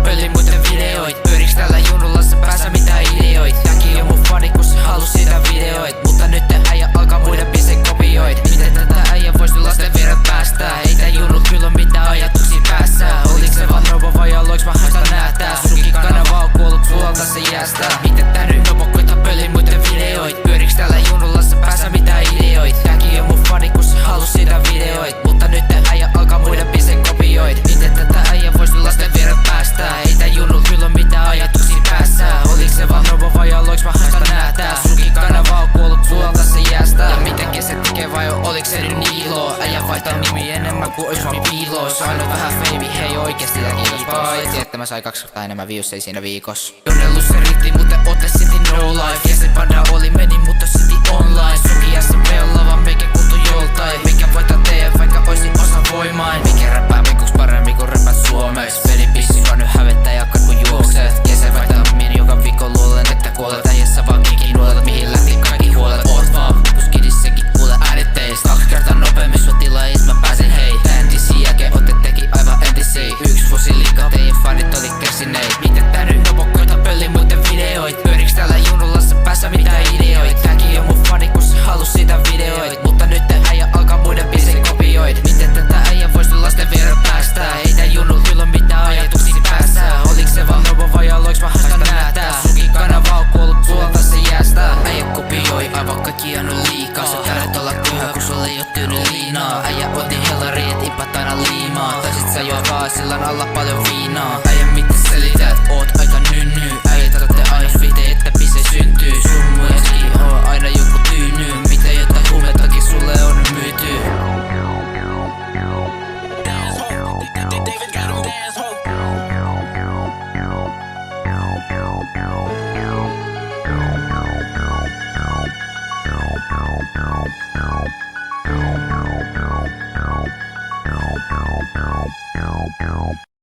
pöllin muiden videoit. Pyöriks tällä junnulla sä päässä mitä ideoit? Näki jo mun fani kun sä halus siitä videoit. Mutta nyt äijä alkaa muiden biisien kopioit. Miten tätä äijä vois nyt lasten vierät päästää? Ei tää junnu kyllä mitään ajatuksia päässä. Oliks se vaan nobo vai aloiks mä haista näätää? Sunkin kanava on kuollut suolta se jäästää. Miten tää nyt nobo koita pöllin muiden videoit? Pyöriks tällä junnulla sä päässä mitä ideoit? Näki jo mun fani kun sä halus siitä videoit. Mutta nyt äijä alkaa muiden biisien kopioit. Miten tätä äijä vois nyt lasten vierät päästää? Ei tää junnu kyllä mitään ajatuksia päässä. Oliks se vaan nobo vai aloiks mä haista näätää? Sunkin kanava on kuollut suolta se jäästää. Ja mitenkin se tekee vai oliks se nyt niilo? Äijä vaihtaa nimi enemmän kuin ois vaan piilois. Saanut vähän feivi, hei oikeesti ja kiitos. Paitsi että mä sai 2 kertaa enemmän viusseja siinä viikossa. Junnellu se riitti, mutta ootte silti no life. Ja se panda oli meni, mutta silti online. Sunkin SMP on lava, meikä kuultu joltain. Meikä voittaa tee, vaikka oisin osa voimain. Meikä räppää meikuks paremmin kun räppät suomeis. Pelin pissi vaan nyt hävettää ja karku juokset. Ja se vaihtaa mieni joka viikko luulen, että kuolet. Äijässä vaan kinkin nuolet, mihin lähti kaikki huolet. Oot vaan, kus kidissäkin kuule äänet teistä. 2 kertaa nopeammin sua tilais mä pääsin hei. Entisiä jälkeen ootte teki aivan entisiä. 1 vuosi liikaa, teidän fanit oli kersineet. Miten tää nyt nobo koita pöllin muiden videoit? Pyöriks tällä junnulla sä päässä mitä ideoit? Tääkin jo mun fani kun sä halus siitä videoit. Mutta nyt äijä alkaa muiden biisien kopioit. Miten tätä äijä vois nyt lasten vieraan päästää? Ei tää junnu kyllä mitään ajatuksia päässä. Oliks se vaan nobo vai aloiks mä haista näätää? Sunkin kanava on kuollut suolta se jäästää. Äijä kopioi aivan kaikki on liikaa. Sä täydet olla tyhä kun sulle ei oo tyynyt liinaa. Äijä otin hellari et ipat aina liimaa. Tai sit sä juo sillan alla paljon viinaa. Äijä mitä selität? Oot aika nynny. Äijät otatte aina vihte että bise syntyy. Sun muijaski oo aina joku tyyny. Mitä jotain huumetakin sulle on myyty. David got him dance